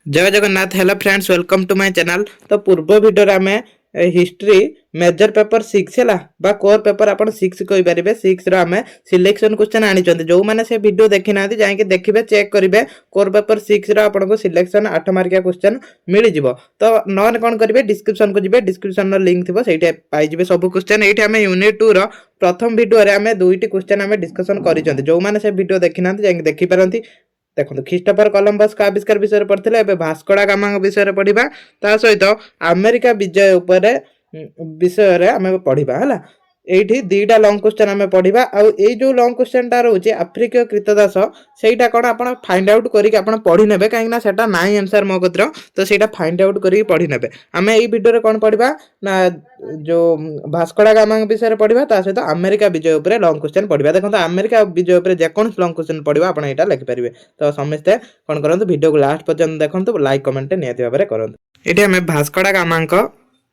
जय Jagannath. Hello friends, welcome to my channel. तो पूर्व वीडियो रे आमे हिस्ट्री मेजर पेपर 6 हैला बा कोर पेपर आपण 6 कहि परिबे। 6 रो आमे सिलेक्शन क्वेश्चन आनी चंदी जो माने से वीडियो देखि नाथि जाय के देखिबे, चेक करिवे। कोर पेपर 6 रो आपण को सिलेक्शन 8 मार्किया क्वेश्चन मिलि जिवो। तो नन कोन करिवे, डिस्क्रिप्शन को जिवे, डिस्क्रिप्शन रो लिंक थिबो, सेठी पाइ जिवे सब क्वेश्चन। एठी आमे यूनिट 2 रो प्रथम वीडियो रे आमे दुईटी क्वेश्चन आमे डिस्कशन करि चंदी जो माने से वीडियो देखि नाथि जाय के देखि परंती। देखो ख्रीस्टोफर कोलंबस का आविष्कार विषय पढ़ते एवं भास्कोडा गामा विषय पढ़ा सहित अमेरिका विजय उपरे विषय आम पढ़ा है। एठी दीटा लॉन्ग क्वेश्चन आम पढ़ा आई जो लॉन्ग क्वेश्चन टा रोचे आफ्रिकीय कृतदास सेटा कौन आप फाइंड आउट करके पढ़ी ने कहीं सेटा नाई आंसर मो कतर तो सेटा फाइंड आउट करके पढ़ी ने आम यही वीडियो कौन पढ़ा ना जो भास्कोडा गामा विषय पढ़ा सहित अमेरिका विजय उपर लॉन्ग क्वेश्चन पढ़ा। देखो अमेरिका विजय उपर जेकोसी लॉन्ग क्वेश्चन पढ़ा आप यहाँ लिखिपारे। तो समस्ते कौन करूँ वीडियो को लास्ट पर्यंत देखो, लाइक कमेंट निहत भाव में करूँ। ये आम भास्कोडा गामा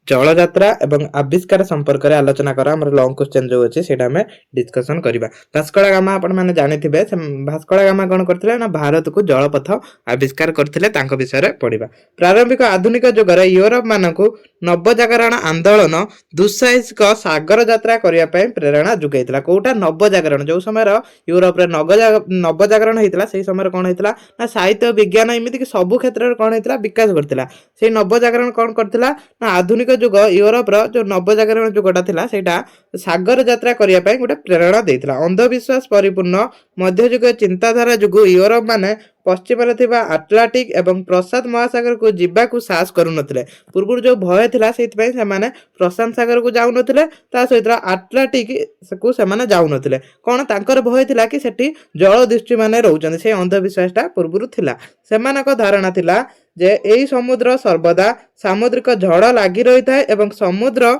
जल यात्रा एवं आविष्कार संपर्क में आलोचना करा लॉन्ग क्वेश्चन जो अच्छे से डिस्कसन करवा। भास्कोडा गामा आपण मैंने जानी भास्कोडा गामा कौन करते ना भारत को जलपथ आविष्कार करते विषय पढ़ा। प्रारंभिक आधुनिक जुगर यूरोप मानक नवजागरण आंदोलन दुस्साहसिक सागर यात्रा करने प्रेरणा जुगैला। कौटा नवजागरण जो समय यूरोप नवजागरण होता से समय कौन होता ना साहित्य विज्ञान एमती सब क्षेत्र में कौन होता विकास करता। से नवजागरण कौन करता ना आधुनिक जुग यूरोप जो नवजागरण जुगटा था सेटा सागर यात्रा करने गोटे प्रेरणा देता। अंधविश्वास परिपूर्ण मध्ययुग चिंताधारा जुगु यूरोप माने पश्चिम आटलांटिक एवं प्रशांत महासागर को जीवाकू साहस करुनथिले। पूर्व जो भय थिला सेति से प्रशांत सागर को जाऊ नथिले, ता सहित आटलांटिक को से जाऊ नथिले। कौन तांकर भय थिला कि सेठी जल दृष्टि माने रहउचंदी, से अंधविश्वासटा पूर्व थिला। सेमानक धारणा थिला जे एई समुद्र सर्वदा सामुद्रिक झड़ लागी रही थाए एवं समुद्र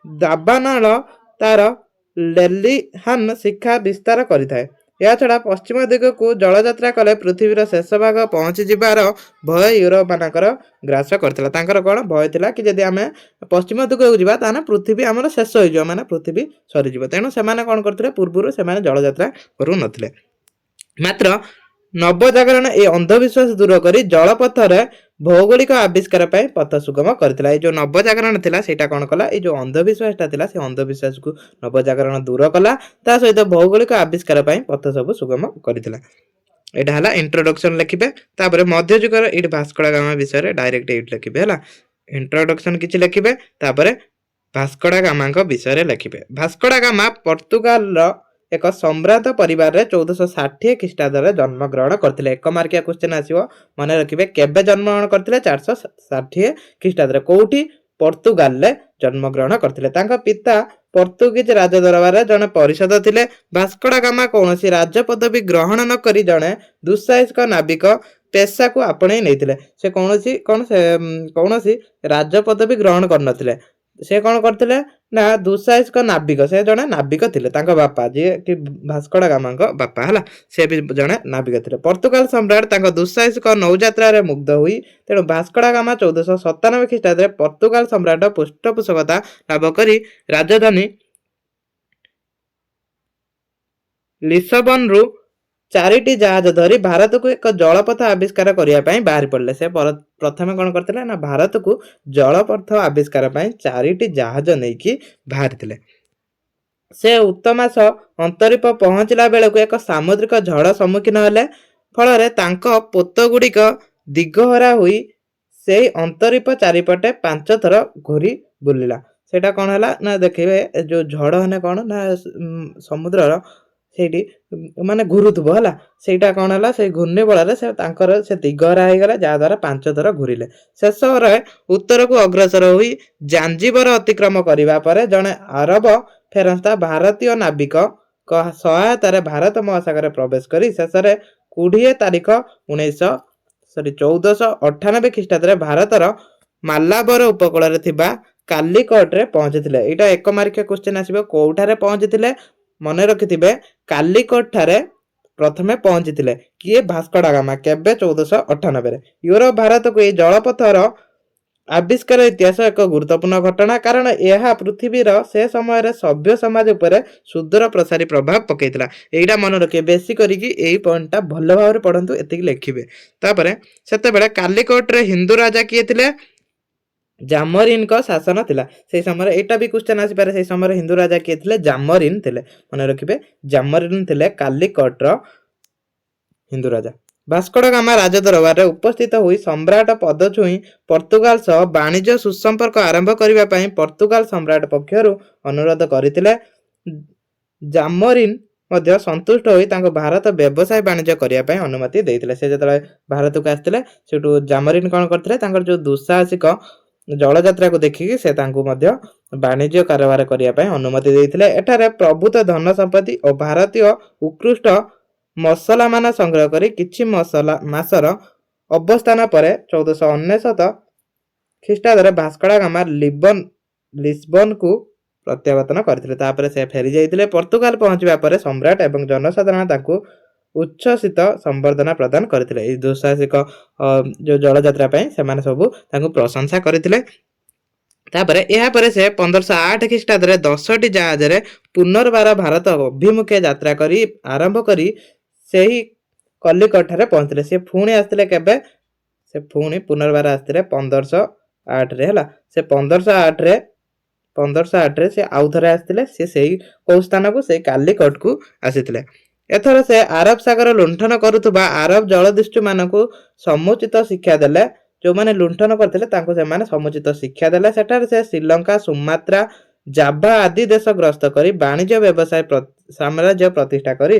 दाबानल तार लेलिहान शिक्षा विस्तार करिथाए। या छड़ा पश्चिम दिग को जलयात्रा कले पृथ्वीर शेष भाग पहुंची जिबार भय यूरोप मानकर ग्रास करथिला। तांकर कोन भय थिला कि जदि आमे पश्चिम दिग को जिबा ताने पृथ्वी हमर शेष होई जो माने पृथ्वी सरी जिवो। तेनु सेमाने कोन करथिले पूर्वरु सेमाने जलयात्रा करू नथिले। मात्र नवजागरण ए अंधविश्वास दूर करी जलपथरे भौगोलिक आविष्कार पाई पथ सुगम करथिला। ए जो नवजागरण थिला सेटा कोन कला, ए जो अंधविश्वासटा थिला से अंधविश्वास को नवजागरण दूर कला, ता सहित भौगोलिक आविष्कार पाई पथ सब सुगम करथिला। एटा हला इंट्रोडक्शन लिखिबे। तापरे मध्ययुगर एट भास्कोडा गामा विषय डायरेक्ट एट लिखिबे हला। इंट्रोडक्शन किछि लिखिबे, तापरे भास्कोडा गामा विषय लिखिबे। भास्कोडा गामा पोर्तुगाल एक सम्राट परिवार 1460 ख्रीष्टाब्द जन्म ग्रहण करथिले। एक मार्किया क्वेश्चन आसीबो, मन रखिबे केबे जन्म ग्रहण करथिले 460 ख्रीष्टाब्द कोउठी पोर्तुगाल रे जन्म ग्रहण करथिले। तांका पिता पोर्तुगीज राज दरबार जने परिषद थिले। भास्कोडा गामा कोनोसी राज्य पदवी ग्रहण न करी जने दुस्साहसिक नाविक पेशा को आपणे नैथिले। से कोनोसी राज्य पदवी ग्रहण कर नथिले। से कौन करथिले ना दुस्साहसिक नाविक, से जने नाविक थिले। तांका बापा जे कि भास्कोडा गामा बापा हला, से भी जने नाविक थिले। पोर्तुगाल सम्राट तांका दुस्साहसिक नौयात्रा रे मुग्ध हुई तेणु भास्कोडा गामा 1497 ख्रीष्टाब्द रे पोर्तुगाल सम्राट पृष्ठपोषकता लाभ करी राजधानी लिस्बन रु 4टी जहाज धरी भारत को एक जलपथ आविष्कार करने बाहरी पड़े। से प्रथम कौन करते ना भारत को जलपथ आविष्कार 4टी जहाज नहीं बाहरी। से उत्तमास अंतरीप पहुंचला बेले को एक सामुद्रिक झड़ सम्मुखीन हेले। फल पोत गुड़िक दिगहरा हुई से अंतरीप चारिपटे 5 थर घूरी बुलिला। सेटा कौन है ना देखिए जो झड़ है कौन ना समुद्र सेठी माने घुरुथबो हला, सेटा कोन हला से घूर्णी बल से तांकर से दिगहरा हो गला, जा द्वारा 5 थर घुरिले। शेष रे उत्तर को अग्रसर हुई जांजिबर अतिक्रम करिबा परे जने अरब फेरस्ता भारतीय नाविक सहायतार भारत महासागर प्रवेश करी शेष रे 20 तारीख 1498 ख्रीष्टाब्द रे भारतर मालाबर उपकूल रे थिबा कालीकट रे पहुंचथिले। एटा एक मार्किया क्वेश्चन आसीबो, कोठारे पहुंचथिले मन रखिथिबे कालीकट ठारे प्रथमे पहुंचीथिले किए भास्कोडा गामा केबे 1498 रे। यूरोप भारत को ए जलपथर ଆବିଷ୍କାର ଇତିହାସ ଏକ ଗୁରୁତ୍ୱପୂର୍ଣ୍ଣ ଘଟଣା କାରଣ ଏହା ପୃଥିବୀର ସେ ସମୟରେ ସଭ୍ୟ ସମାଜ ଉପରେ ସୁଦୂର ପ୍ରସାରୀ ପ୍ରଭାବ ପକାଇଥିଲା। ଏଇଟା ମନେ ରଖିବେ, ବେଶୀ କରିକି ଏଇ ପଏଣ୍ଟଟା ଭଲ ଭାବରେ ପଢ଼ନ୍ତୁ, ଏତିକି ଲେଖିବେ। ତାପରେ ସେତେବେଳେ କାଲିକଟରେ ହିନ୍ଦୁ ରାଜା କିଏ ଥିଲେ? ଜାମୋରିନଙ୍କ ଶାସନ ଥିଲା ସେଇ ସମୟରେ। ଏଇଟା ବି କ୍ୱେଶ୍ଚନ ଆସିପାରେ, ସେଇ ସମୟରେ ହିନ୍ଦୁ ରାଜା କିଏ ଥିଲେ? ଜାମୋରିନ ଥିଲେ। ମନେ ରଖିବେ, ଜାମୋରିନ ଥିଲେ କାଲିକଟର ହିନ୍ଦୁ ରାଜା। ଭାସ୍କୋଡା ଗାମା ରାଜଦରବାରରେ ଉପସ୍ଥିତ ହୋଇ ସମ୍ରାଟ ପଦ ଛୁଇଁ ପର୍ତ୍ତୁଗାଲ ସହ ବାଣିଜ୍ୟ ସୁସମ୍ପର୍କ ଆରମ୍ଭ କରିବା ପାଇଁ ପର୍ତ୍ତୁଗାଲ ସମ୍ରାଟ ପକ୍ଷରୁ ଅନୁରୋଧ କରିଥିଲେ। ଜାମୋରିନ ମଧ୍ୟ ସନ୍ତୁଷ୍ଟ ହୋଇ ତାଙ୍କୁ ଭାରତ ବ୍ୟବସାୟ ବାଣିଜ୍ୟ କରିବା ପାଇଁ ଅନୁମତି ଦେଇଥିଲେ। ସେ ଯେତେବେଳେ ଭାରତକୁ ଆସିଥିଲେ ସେଠୁ ଜାମୋରିନ କ'ଣ କରିଥିଲେ? ତାଙ୍କର ଯୋଉ ଦୁଃସାହସିକ ଜଳଯାତ୍ରାକୁ ଦେଖିକି ସେ ତାଙ୍କୁ ମଧ୍ୟ ବାଣିଜ୍ୟ କାରବାର କରିବା ପାଇଁ ଅନୁମତି ଦେଇଥିଲେ। ଏଠାରେ ପ୍ରଭୁତ ଧନ ସମ୍ପତ୍ତି ଓ ଭାରତୀୟ ଉତ୍କୃଷ୍ଟ ମସଲା ମାନ ସଂଗ୍ରହ କରି କିଛି ମାସର ଅବସ୍ଥାନ ପରେ 1499 ଖ୍ରୀଷ୍ଟାବ୍ଦରେ ଭାସ୍କୋଡା ଗାମା ଲିସବନକୁ ପ୍ରତ୍ୟାବର୍ତ୍ତନ କରିଥିଲେ। ତାପରେ ସେ ଫେରି ଯାଇଥିଲେ। ପର୍ତ୍ତୁଗାଲ ପହଞ୍ଚିବା ପରେ ସମ୍ରାଟ ଏବଂ ଜନସାଧାରଣ ତାଙ୍କୁ ଉଚ୍ଛ୍ବସିତ ସମ୍ବର୍ଦ୍ଧନା ପ୍ରଦାନ କରିଥିଲେ। ଏହି ଦୁଃସାହସିକ ଯୋଉ ଜଳଯାତ୍ରା ପାଇଁ ସେମାନେ ସବୁ ତାଙ୍କୁ ପ୍ରଶଂସା କରିଥିଲେ। ତାପରେ ଏହାପରେ ସେ 1508 ଖ୍ରୀଷ୍ଟାବ୍ଦରେ 10ଟି ଜାହାଜରେ ପୁନର୍ବାର ଭାରତ ଅଭିମୁଖେ ଯାତ୍ରା କରି ଆରମ୍ଭ କରି ସେହି କଲିକଟଠାରେ ପହଞ୍ଚିଲେ। ସେ ପୁଣି ଆସିଥିଲେ କେବେ? ସେ ପୁଣି ପୁନର୍ବାର ଆସିଥିଲେ 1508ରେ ହେଲା। ସେ 1508ରେ ସେ ଆଉ ଥରେ ଆସିଥିଲେ। ସେ ସେଇ କୋଉ ସ୍ଥାନକୁ? ସେଇ କାଲିକଟକୁ ଆସିଥିଲେ। ଏଥର ସେ ଆରବ ସାଗର ଲୁଣ୍ଠନ କରୁଥିବା ଆରବ ଜଳଦସ୍ୟୁ ମାନଙ୍କୁ ସମୁଚିତ ଶିକ୍ଷା ଦେଲେ। ଯୋଉମାନେ ଲୁଣ୍ଠନ କରିଥିଲେ ତାଙ୍କୁ ସେମାନେ ସମୁଚିତ ଶିକ୍ଷା ଦେଲେ। ସେଠାରେ ସେ ଶ୍ରୀଲଙ୍କା, ସୁମାତ୍ରା, ଜାଭା ଆଦି ଦେଶ ଗ୍ରସ୍ତ କରି ବାଣିଜ୍ୟ ବ୍ୟବସାୟ ସାମ୍ରାଜ୍ୟ ପ୍ରତିଷ୍ଠା କରି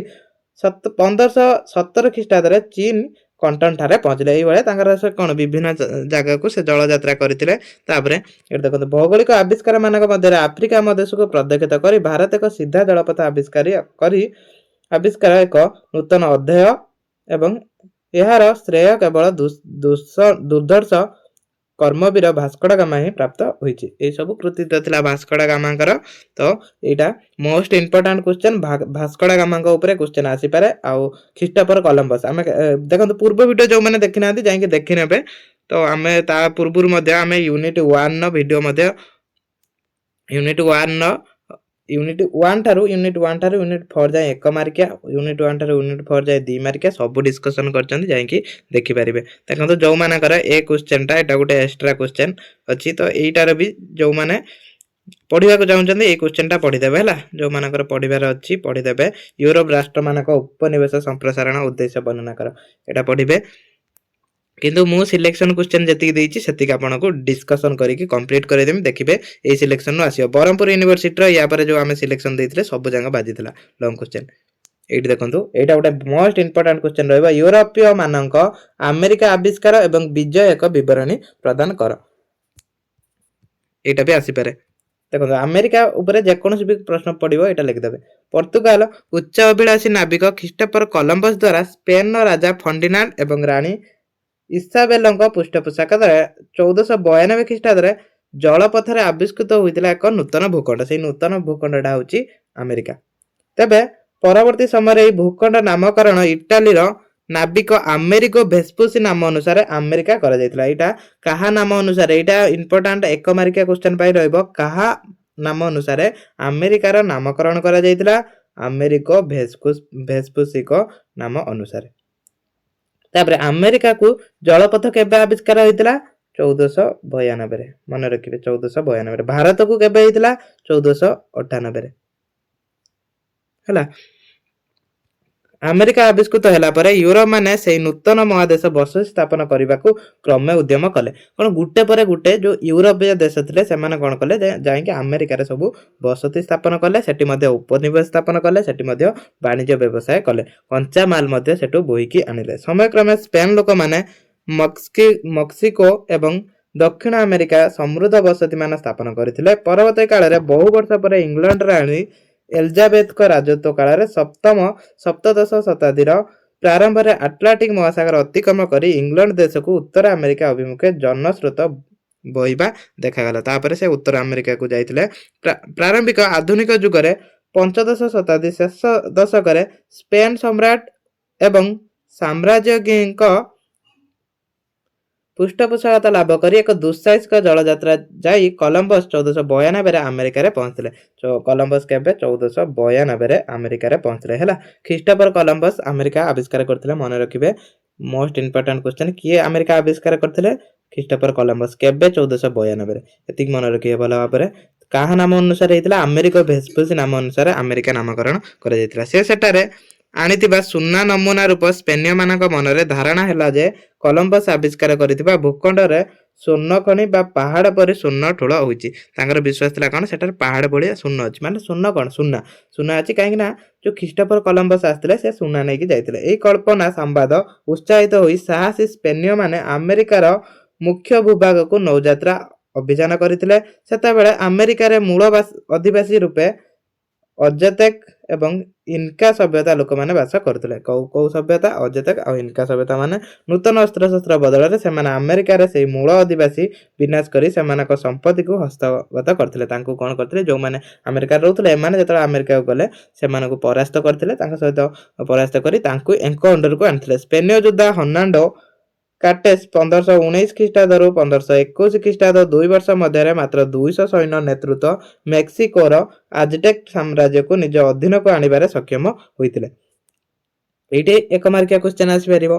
1517 ଖ୍ରୀଷ୍ଟାବ୍ଦରେ ଚୀନ କଣ୍ଟନଠାରେ ପହଞ୍ଚିଲେ। ଏଇଭଳିଆ ତାଙ୍କର ସେ କ'ଣ ବିଭିନ୍ନ ଜାଗାକୁ ସେ ଜଳଯାତ୍ରା କରିଥିଲେ। ତାପରେ ଏଠି ଦେଖନ୍ତୁ, ଭୌଗୋଳିକ ଆବିଷ୍କାର ମାନଙ୍କ ମଧ୍ୟରେ ଆଫ୍ରିକା ମହାଦେଶକୁ ପ୍ରଦକ୍ଷିତ କରି ଭାରତ ଏକ ସିଧା ଜଳପଥ ଆବିଷ୍କାର ଏକ ନୂତନ ଅଧ୍ୟାୟ ଏବଂ ଏହାର ଶ୍ରେୟ କେବଳ ଦୁର୍ଦ୍ଧର୍ଷ କର୍ମବୀର ଭାସ୍କୋଡା ଗାମା ହିଁ ପ୍ରାପ୍ତ ହୋଇଛି। ଏଇ ସବୁ କୃତିତ୍ୱ ଥିଲା ଭାସ୍କୋଡା ଗାମାଙ୍କର। ତ ଏଇଟା ମୋଷ୍ଟ ଇମ୍ପୋର୍ଟାଣ୍ଟ କ୍ୱେଶ୍ଚନ, ଭାସ୍କୋଡା ଗାମାଙ୍କ ଉପରେ କ୍ୱେଶ୍ଚନ ଆସିପାରେ। ଆଉ ଖ୍ରୀଷ୍ଟୋଫର କଲମ୍ବସ, ଆମେ ଦେଖନ୍ତୁ ପୂର୍ବ ଭିଡ଼ିଓ ଯୋଉମାନେ ଦେଖିନାହାନ୍ତି ଯାଇକି ଦେଖିନେବେ। ତ ଆମେ ତା ପୂର୍ବରୁ ମଧ୍ୟ ଆମେ ୟୁନିଟ୍ 1 ର ଭିଡ଼ିଓ ମଧ୍ୟ ୟୁନିଟ୍ 1 ଠାରୁ ୟୁନିଟ୍ 4 ଯାଏ 1 ମାର୍କିଆ, ୟୁନିଟ୍ 1 ଠାରୁ ୟୁନିଟ୍ 4 ଯାଏ 2 ମାର୍କିଆ ସବୁ ଡିସ୍କସନ୍ କରିଛନ୍ତି, ଯାଇକି ଦେଖିପାରିବେ। ଦେଖନ୍ତୁ ଯୋଉମାନଙ୍କର ଏ କ୍ୱେଶ୍ଚନଟା ଏଇଟା ଗୋଟେ ଏକ୍ସଟ୍ରା କ୍ୱେଶ୍ଚନ ଅଛି, ତ ଏଇଟାର ବି ଯୋଉମାନେ ପଢିବାକୁ ଚାହୁଁଛନ୍ତି ଏଇ କ୍ୱେଶ୍ଚନଟା ପଢିଦେବେ ହେଲା। ଯୋଉମାନଙ୍କର ପଢିବାର ଅଛି ପଢିଦେବେ। ୟୁରୋପ ରାଷ୍ଟ୍ରମାନଙ୍କ ଉପନିବେଶ ସମ୍ପ୍ରସାରଣ ଉଦ୍ଦେଶ୍ୟ ବର୍ଣ୍ଣନା କର, ଏଇଟା ପଢିବେ। କିନ୍ତୁ ମୁଁ ସିଲେକ୍ସନ କ୍ୱେଶ୍ଚନ ଯେତିକି ଦେଇଛି ସେତିକି ଆପଣଙ୍କୁ ଡିସ୍କସନ କରିକି କମ୍ପ୍ଲିଟ୍ କରିଦେବି। ଦେଖିବେ ଏଇ ସିଲେକ୍ସନରୁ ଆସିବ। ବ୍ରହ୍ମପୁର ୟୁନିଭର୍ସିଟିର ୟା ପରେ ଯୋଉ ଆମେ ସିଲେକ୍ସନ ଦେଇଥିଲେ ସବୁ ଯାକ ବାଜିଥିଲା ଲଙ୍ଗ କ୍ୱେଶ୍ଚନ। ଏଇଠି ଦେଖନ୍ତୁ, ଏଇଟା ଗୋଟେ ମୋଷ୍ଟ ଇମ୍ପୋର୍ଟାଣ୍ଟ କ୍ୱେଶ୍ଚନ ରହିବ। ୟୁରୋପୀୟ ମାନଙ୍କ ଆମେରିକା ଆବିଷ୍କାର ଏବଂ ବିଜୟ ଏକ ବିବରଣୀ ପ୍ରଦାନ କର। ଏଇଟା ବି ଆସିପାରେ। ଦେଖନ୍ତୁ ଆମେରିକା ଉପରେ ଯେକୌଣସି ବି ପ୍ରଶ୍ନ ପଡିବ ଏଇଟା ଲିଖିଦେବେ। ପର୍ତ୍ତୁଗାଲ ଉଚ୍ଚ ଅଭିଳାଷୀ ନାବିକ ଖ୍ରୀଷ୍ଟୋଫର କଲମ୍ବସ ଦ୍ୱାରା ସ୍ପେନର ରାଜା ଫର୍ଡିନାଣ୍ଡ ଏବଂ ରାଣୀ ଇସାବେଲଙ୍କ ପୃଷ୍ଠପୋଷକ ଦ୍ୱାରା 1492 ଖ୍ରୀଷ୍ଟାବ୍ଦରେ ଜଳପଥରେ ଆବିଷ୍କୃତ ହୋଇଥିଲା ଏକ ନୂତନ ଭୂଖଣ୍ଡ। ସେଇ ନୂତନ ଭୂଖଣ୍ଡଟା ହେଉଛି ଆମେରିକା। ତେବେ ପରବର୍ତ୍ତୀ ସମୟରେ ଏହି ଭୂଖଣ୍ଡ ନାମକରଣ ଇଟାଲୀର ନାବିକ ଆମେରିକୋ ଭେସ୍ପୁସି ନାମ ଅନୁସାରେ ଆମେରିକା କରାଯାଇଥିଲା। ଏଇଟା କାହା ନାମ ଅନୁସାରେ? ଏଇଟା ଇମ୍ପୋର୍ଟାଣ୍ଟ 1 ମାର୍କିଆ କ୍ୱେଶ୍ଚନ ପାଇଁ ରହିବ। କାହା ନାମ ଅନୁସାରେ ଆମେରିକାର ନାମକରଣ କରାଯାଇଥିଲା? ଆମେରିକୋ ଭେସ୍ପୁସିଙ୍କ ନାମ ଅନୁସାରେ। ତାପରେ ଆମେରିକାକୁ ଜଳପଥ କେବେ ଆବିଷ୍କାର ହୋଇଥିଲା? 1492ରେ। ମନେ ରଖିବେ 1492ରେ। ଭାରତକୁ କେବେ ହେଇଥିଲା? 1498ରେ ହେଲା। ଆମେରିକା ଆବିଷ୍କୃତ ହେଲା ପରେ ୟୁରୋପ ମାନେ ସେଇ ନୂତନ ମହାଦେଶ ବସତି ସ୍ଥାପନ କରିବାକୁ କ୍ରମେ ଉଦ୍ୟମ କଲେ। କ'ଣ ଗୋଟେ ପରେ ଗୋଟେ ଯୋଉ ୟୁରୋପୀୟ ଦେଶ ଥିଲେ ସେମାନେ କ'ଣ କଲେ? ଯାଇକି ଆମେରିକାରେ ସବୁ ବସତି ସ୍ଥାପନ କଲେ। ସେଠି ମଧ୍ୟ ଉପନିବେଶ ସ୍ଥାପନ କଲେ। ସେଠି ମଧ୍ୟ ବାଣିଜ୍ୟ ବ୍ୟବସାୟ କଲେ। କଞ୍ଚା ମାଲ ମଧ୍ୟ ସେଠୁ ବୋହିକି ଆଣିଲେ। ସମୟକ୍ରମେ ସ୍ପେନ ଲୋକମାନେ ମକ୍ସିକୋ ଏବଂ ଦକ୍ଷିଣ ଆମେରିକା ସମୃଦ୍ଧ ବସତି ମାନ ସ୍ଥାପନ କରିଥିଲେ। ପରବର୍ତ୍ତୀ କାଳରେ ବହୁ ବର୍ଷ ପରେ ଇଂଲଣ୍ଡ ରାଣୀ ଏଲିଜାବେଥଙ୍କ ରାଜତ୍ୱ କାଳରେ ସପ୍ତଦଶ ଶତାବ୍ଦୀର ପ୍ରାରମ୍ଭରେ ଆଟଲାଣ୍ଟିକ ମହାସାଗର ଅତିକ୍ରମ କରି ଇଂଲଣ୍ଡ ଦେଶକୁ ଉତ୍ତର ଆମେରିକା ଅଭିମୁଖେ ଜନସ୍ରୋତ ବହିବା ଦେଖାଗଲା। ତାପରେ ସେ ଉତ୍ତର ଆମେରିକାକୁ ଯାଇଥିଲେ। ପ୍ରାରମ୍ଭିକ ଆଧୁନିକ ଯୁଗରେ ପଞ୍ଚଦଶ ଶତାବ୍ଦୀ ଶେଷ ଦଶକରେ ସ୍ପେନ ସମ୍ରାଟ ଏବଂ ସାମ୍ରାଜ୍ୟଜ୍ଞଙ୍କ ପୃଷ୍ଠପୋଷକତା ଲାଭ କରି ଏକ ଦୁଃସାହସିକ ଜଳଯାତ୍ରା ଯାଇ କଲମ୍ବସ 1492 ଆମେରିକାରେ ପହଞ୍ଚିଥିଲେ। କଲମ୍ବସ କେବେ 1492 ଆମେରିକାରେ ପହଞ୍ଚିଥିଲେ ହେଲା। ଖ୍ରୀଷ୍ଟୋଫର କଲମ୍ବସ ଆମେରିକା ଆବିଷ୍କାର କରିଥିଲେ, ମନେ ରଖିବେ। ମୋଷ୍ଟ ଇମ୍ପୋର୍ଟାଣ୍ଟ କ୍ୱେଶ୍ଚନ, କିଏ ଆମେରିକା ଆବିଷ୍କାର କରିଥିଲେ? Christopher Columbus. କେବେ? 1492। ଏତିକି ମନେ ରଖିବେ ଭଲ ଭାବରେ। କାହା ନାମ ଅନୁସାରେ ହେଇଥିଲା? ଆମେରିକୋ ଭେସ୍ପୁସି ନାମ ଅନୁସାରେ ଆମେରିକା ନାମକରଣ କରାଯାଇଥିଲା। ସେ ସେଠାରେ ଆଣିଥିବା ସୁନା ନମୁନା ରୂପ ସ୍ପେନୀୟମାନଙ୍କ ମନରେ ଧାରଣା ହେଲା ଯେ କଲମ୍ବସ ଆବିଷ୍କାର କରିଥିବା ଭୂଖଣ୍ଡରେ ସ୍ୱର୍ଣ୍ଣ ଖଣି ବା ପାହାଡ଼ ପରି ସ୍ୱର୍ଣ୍ଣ ଠୁଳ ହୋଇଛି। ତାଙ୍କର ବିଶ୍ୱାସ ଥିଲା କ'ଣ? ସେଠାରେ ପାହାଡ଼ ଭଳିଆ ସୁନା ଅଛି। ମାନେ ସୁନା କ'ଣ? ସୁନା ଅଛି, କାହିଁକି ନା ଯୋଉ ଖ୍ରୀଷ୍ଟୋଫର କଲମ୍ବସ ଆସିଥିଲେ ସେ ସୁନା ନେଇକି ଯାଇଥିଲେ। ଏହି କଳ୍ପନା ସମ୍ବାଦ ଉତ୍ସାହିତ ହୋଇ ସାହସୀ ସ୍ପେନୀୟମାନେ ଆମେରିକାର ମୁଖ୍ୟ ଭୂଭାଗକୁ ନୌଯାତ୍ରା ଅଭିଯାନ କରିଥିଲେ। ସେତେବେଳେ ଆମେରିକାରେ ମୂଳ ଅଧିବାସୀ ରୂପେ ଅଜତେକ ଏବଂ ଇନକା ସଭ୍ୟତା ଲୋକମାନେ ବାସ କରୁଥିଲେ। କୋଉ ସଭ୍ୟତା? ଅଜତେକ ଆଉ ଇନକା ସଭ୍ୟତା। ମାନେ ନୂତନ ଅସ୍ତ୍ରଶସ୍ତ୍ର ବଦଳରେ ସେମାନେ ଆମେରିକାରେ ସେଇ ମୂଳ ଅଧିବାସୀ ବିନାଶ କରି ସେମାନଙ୍କ ସମ୍ପତ୍ତିକୁ ହସ୍ତଗତ କରିଥିଲେ। ତାଙ୍କୁ କ'ଣ କରିଥିଲେ? ଯୋଉମାନେ ଆମେରିକାରେ ରହୁଥିଲେ, ଏମାନେ ଯେତେବେଳେ ଆମେରିକାକୁ ଗଲେ ସେମାନଙ୍କୁ ପରାସ୍ତ କରିଥିଲେ। ତାଙ୍କ ସହିତ ପରାସ୍ତ କରି ତାଙ୍କୁ ଏଙ୍କ ଅଣ୍ଡରକୁ ଆଣିଥିଲେ। ସ୍ପେନୀୟ ଯୋଦ୍ଧା ହର୍ନାଣ୍ଡୋ କାର୍ଟେସ୍ 1519 ଖ୍ରୀଷ୍ଟାବ୍ଦରୁ 1521 ଖ୍ରୀଷ୍ଟାବ୍ଦ 2 ବର୍ଷ ମଧ୍ୟରେ ମାତ୍ର 200 ସୈନ୍ୟ ନେତୃତ୍ୱ ମେକ୍ସିକୋର ଆଜଟେକ୍ ସାମ୍ରାଜ୍ୟକୁ ନିଜ ଅଧୀନକୁ ଆଣିବାରେ ସକ୍ଷମ ହୋଇଥିଲେ। ଏଇଠି ଏକ ମାର୍କିଆ କ୍ୱେଶ୍ଚନ ଆସିପାରିବ,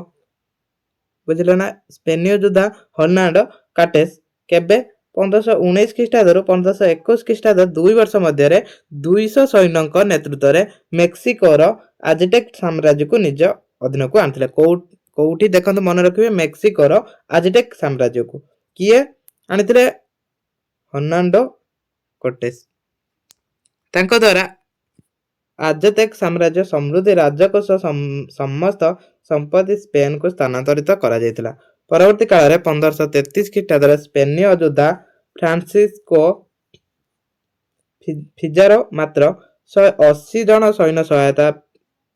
ବୁଝିଲ ନା? ସ୍ପେନୀୟ ଯୋଦ୍ଧା ହର୍ନାଣ୍ଡୋ କାର୍ଟେସ୍ କେବେ? 1519 ଖ୍ରୀଷ୍ଟାବ୍ଦରୁ 1521 ଖ୍ରୀଷ୍ଟାବ୍ଦ 2 ବର୍ଷ ମଧ୍ୟରେ 200 ସୈନ୍ୟଙ୍କ ନେତୃତ୍ୱରେ ମେକ୍ସିକୋର ଆଜଟେକ୍ ସାମ୍ରାଜ୍ୟକୁ ନିଜ ଅଧୀନକୁ ଆଣିଥିଲେ। କୋଉଠି ଦେଖନ୍ତୁ, ମନେ ରଖିବେ, ମେକ୍ସିକୋର ଆଜଟେକ୍ ସାମ୍ରାଜ୍ୟକୁ କିଏ ଆଣିଥିଲେ? ହର୍ନାଣ୍ଡୋ କାର୍ଟେସ୍। ତାଙ୍କ ଦ୍ୱାରା ଆଜତେକ୍ ସାମ୍ରାଜ୍ୟ ସମୃଦ୍ଧି ରାଜକୋଷ ସମସ୍ତ ସମ୍ପତ୍ତି ସ୍ପେନକୁ ସ୍ଥାନାନ୍ତରିତ କରାଯାଇଥିଲା। ପରବର୍ତ୍ତୀ କାଳରେ 1533 ଖ୍ରୀଷ୍ଟାବ୍ଦରେ ସ୍ପେନୀୟ ଯୋଦ୍ଧା ଫ୍ରାନ୍ସିସ୍କୋ ଫିଜାରୋ ମାତ୍ର 180 ଜଣ ସୈନ୍ୟ ସହାୟତା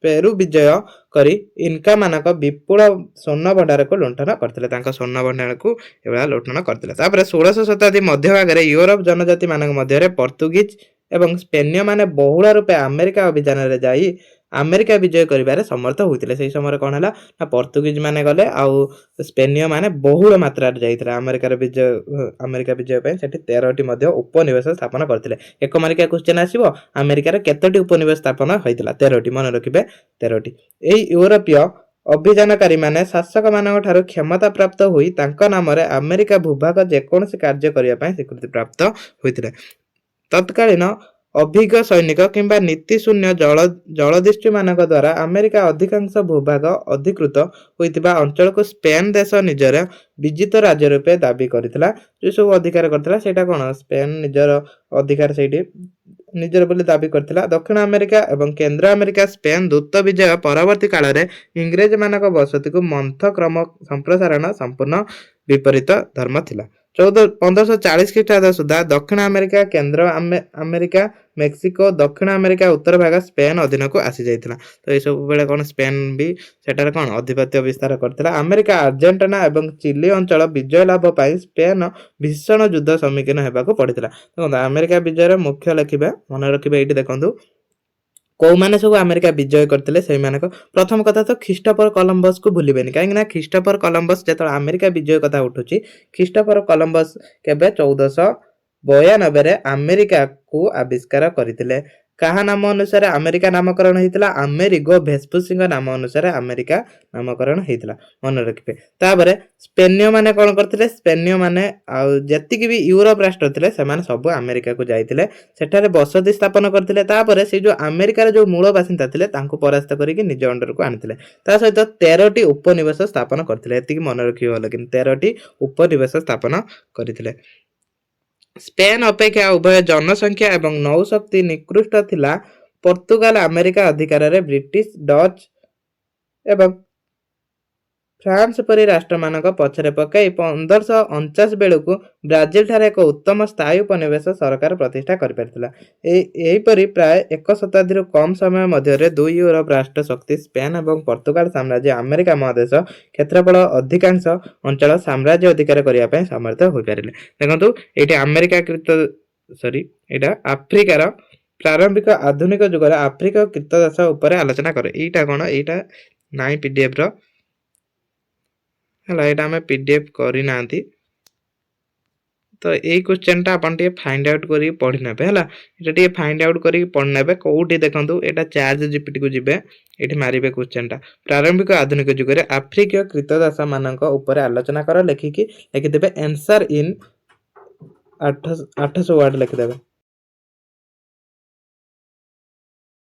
ପେରୁ ବିଜୟ କରି ଇନକାମାନଙ୍କ ବିପୁଳ ସ୍ୱର୍ଣ୍ଣ ଭଣ୍ଡାରକୁ ଲୁଣ୍ଠନ କରିଥିଲେ। ତାଙ୍କ ସ୍ୱର୍ଣ୍ଣ ଭଣ୍ଡାରକୁ ଏଭଳିଆ ଲୁଣ୍ଠନ କରିଥିଲେ। ତାପରେ 16ଶ ଶତାବ୍ଦୀ ମଧ୍ୟଭାଗରେ ୟୁରୋପ ଜନଜାତି ମାନଙ୍କ ମଧ୍ୟରେ ପର୍ତ୍ତୁଗୀଜ ଏବଂ ସ୍ପେନୀୟମାନେ ବହୁଳ ରୂପେ ଆମେରିକା ଅଭିଯାନରେ ଯାଇ ଆମେରିକା ବିଜୟ କରିବାରେ ସମର୍ଥ ହୋଇଥିଲେ। ସେହି ସମୟରେ କ'ଣ ହେଲା ନା, ପର୍ତ୍ତୁଗୀଜ ମାନେ ଗଲେ ଆଉ ସ୍ପେନୀୟମାନେ ବହୁଳ ମାତ୍ରାରେ ଯାଇଥିଲେ ଆମେରିକା ବିଜୟ ପାଇଁ। ସେଠି 13ଟି ମଧ୍ୟ ଉପନିବେଶ ସ୍ଥାପନ କରିଥିଲେ। ଏକ ମାର୍କିଆ କ୍ୱେଶ୍ଚନ ଆସିବ, ଆମେରିକାରେ କେତୋଟି ଉପନିବେଶ ସ୍ଥାପନ ହୋଇଥିଲା? 13ଟି, ମନେ ରଖିବେ, 13ଟି। ଏହି ୟୁରୋପୀୟ ଅଭିଯାନକାରୀମାନେ ଶାସକମାନଙ୍କ ଠାରୁ କ୍ଷମତା ପ୍ରାପ୍ତ ହୋଇ ତାଙ୍କ ନାମରେ ଆମେରିକା ଭୂଭାଗ ଯେକୌଣସି କାର୍ଯ୍ୟ କରିବା ପାଇଁ ସ୍ୱୀକୃତି ପ୍ରାପ୍ତ ହୋଇଥିଲେ। ତତ୍କାଳୀନ ଅଭିଜ୍ଞ ସୈନିକ କିମ୍ବା ନୀତିଶୂନ୍ୟ ଜଳଦସ୍ୟୁମାନଙ୍କ ଦ୍ୱାରା ଆମେରିକା ଅଧିକାଂଶ ଭୂଭାଗ ଅଧିକୃତ ହୋଇଥିବା ଅଞ୍ଚଳକୁ ସ୍ପେନ ଦେଶ ନିଜର ବିଜିତ ରାଜ୍ୟ ରୂପେ ଦାବି କରିଥିଲା। ଯେଉଁ ସବୁ ଅଧିକାର କରିଥିଲା ସେଇଟା କ'ଣ? ସ୍ପେନ ନିଜର ଅଧିକାର ସେଇଠି ନିଜର ବୋଲି ଦାବି କରିଥିଲା। ଦକ୍ଷିଣ ଆମେରିକା ଏବଂ କେନ୍ଦ୍ର ଆମେରିକା ସ୍ପେନ ଦ୍ରୁତ ବିଜୟ ପରବର୍ତ୍ତୀ କାଳରେ ଇଂରେଜମାନଙ୍କ ବସତିକୁ ମନ୍ଥ କ୍ରମ ସମ୍ପ୍ରସାରଣ ସମ୍ପୂର୍ଣ୍ଣ ବିପରୀତ ଧର୍ମ ଥିଲା। 1540 ଖ୍ରୀଷ୍ଟାବ୍ଦ ସୁଦ୍ଧା ଦକ୍ଷିଣ ଆମେରିକା, କେନ୍ଦ୍ର ଆମେରିକା, ମେକ୍ସିକୋ, ଦକ୍ଷିଣ ଆମେରିକା ଉତ୍ତର ଭାଗ ସ୍ପେନ ଅଧୀନକୁ ଆସିଯାଇଥିଲା। ତ ଏଇସବୁ ବେଳେ କ'ଣ ସ୍ପେନ ବି ସେଠାରେ କ'ଣ ଆଧିପତ୍ୟ ବିସ୍ତାର କରିଥିଲା। ଆମେରିକା, ଆର୍ଜେଣ୍ଟିନା ଏବଂ ଚିଲି ଅଞ୍ଚଳ ବିଜୟ ଲାଭ ପାଇଁ ସ୍ପେନ ଭୀଷଣ ଯୁଦ୍ଧ ସମ୍ମୁଖୀନ ହେବାକୁ ପଡ଼ିଥିଲା। ଦେଖନ୍ତୁ, ଆମେରିକା ବିଜୟର ମୁଖ୍ୟ ଲେଖିବେ, ମନେ ରଖିବେ। ଏଇଠି ଦେଖନ୍ତୁ କୋଉମାନେ ସବୁ ଆମେରିକା ବିଜୟ କରିଥିଲେ ସେଇମାନଙ୍କ। ପ୍ରଥମ କଥା ତ ଖ୍ରୀଷ୍ଟୋଫର କଲମ୍ବସକୁ ଭୁଲିବେନି, କାହିଁକି ନା ଖ୍ରୀଷ୍ଟୋଫର କଲମ୍ବସ ଯେତେବେଳେ ଆମେରିକା ବିଜୟ କଥା ଉଠୁଛି, ଖ୍ରୀଷ୍ଟୋଫର କଲମ୍ବସ କେବେ 1492ରେ ଆମେରିକାକୁ ଆବିଷ୍କାର କରିଥିଲେ। କାହା ନାମ ଅନୁସାରେ ଆମେରିକା ନାମକରଣ ହେଇଥିଲା? ଆମେରିଗୋ ଭେସ୍ପୁସିଙ୍କ ନାମ ଅନୁସାରେ ଆମେରିକା ନାମକରଣ ହେଇଥିଲା, ମନେ ରଖିବେ। ତାପରେ ସ୍ପେନୀୟମାନେ କ'ଣ କରିଥିଲେ? ସ୍ପେନୀୟମାନେ ଆଉ ଯେତିକି ବି ୟୁରୋପ ରାଷ୍ଟ୍ର ଥିଲେ ସେମାନେ ସବୁ ଆମେରିକାକୁ ଯାଇଥିଲେ, ସେଠାରେ ବସତି ସ୍ଥାପନ କରିଥିଲେ। ତାପରେ ସେ ଯୋଉ ଆମେରିକାର ଯୋଉ ମୂଳ ବାସିନ୍ଦା ଥିଲେ ତାଙ୍କୁ ପରାସ୍ତ କରିକି ନିଜ ଅଣ୍ଡରକୁ ଆଣିଥିଲେ। ତା ସହିତ 13ଟି ଉପନିବେଶ ସ୍ଥାପନ କରିଥିଲେ। ଏତିକି ମନେ ରଖିବେ ଭଲ, କିନ୍ତୁ 13ଟି ଉପନିବେଶ ସ୍ଥାପନ କରିଥିଲେ। ସ୍ପେନ ଅପେକ୍ଷା ଉଭୟ ଜନସଂଖ୍ୟା ଏବଂ ନୌଶକ୍ତି ନିକୃଷ୍ଟ ଥିଲା। ପର୍ତ୍ତୁଗାଲ ଆମେରିକା ଅଧିକାରରେ ବ୍ରିଟିଶ, ଡଚ୍ ଏବଂ ଫ୍ରାନ୍ସ ପରି ରାଷ୍ଟ୍ରମାନଙ୍କ ପଛରେ ପକାଇ 1549 ବେଳକୁ ବ୍ରାଜିଲ ଠାରେ ଏକ ଉତ୍ତମ ସ୍ଥାୟୀ ଉପନିବେଶ ସରକାର ପ୍ରତିଷ୍ଠା କରିପାରିଥିଲା। ଏହିପରି ପ୍ରାୟ 1 ଶତାବ୍ଦୀରୁ କମ୍ ସମୟ ମଧ୍ୟରେ ଦୁଇ ୟୁରୋପ ରାଷ୍ଟ୍ର ଶକ୍ତି ସ୍ପେନ ଏବଂ ପର୍ତ୍ତୁଗାଲ ସାମ୍ରାଜ୍ୟ ଆମେରିକା ମହାଦେଶ କ୍ଷେତ୍ରଫଳ ଅଧିକାଂଶ ଅଞ୍ଚଳ ସାମ୍ରାଜ୍ୟ ଅଧିକାର କରିବା ପାଇଁ ସମର୍ଥ ହୋଇପାରିଲେ। ଦେଖନ୍ତୁ, ଏଇଠି ଏଇଟା ଆଫ୍ରିକାର ପ୍ରାରମ୍ଭିକ ଆଧୁନିକ ଯୁଗରେ ଆଫ୍ରିକା କୀର୍ତ୍ତଦାସ ଉପରେ ଆଲୋଚନା କରେ। ଏଇଟା କ'ଣ? ଏଇଟା 9 PDF ର ହେଲା ଏଇଟା ଆମେ PDF କରିନାହାନ୍ତି तो यही क्वेश्चन टा अपन टे फाइंड आउट करी पढ़ी नेबे हला एटा टे फाइंड आउट करी पढ़ नेबे कोउठी देखंतु एटा चार्ज जीपीटी को जिबे एठी मारिबे क्वेश्चन टा प्रारंभिक आधुनिक युग रे अफ्रीकीय कृतदास मानक ऊपर आलोचना कर लेखिकी लिखि देबे आंसर इन 800 वर्ड लिखि देबे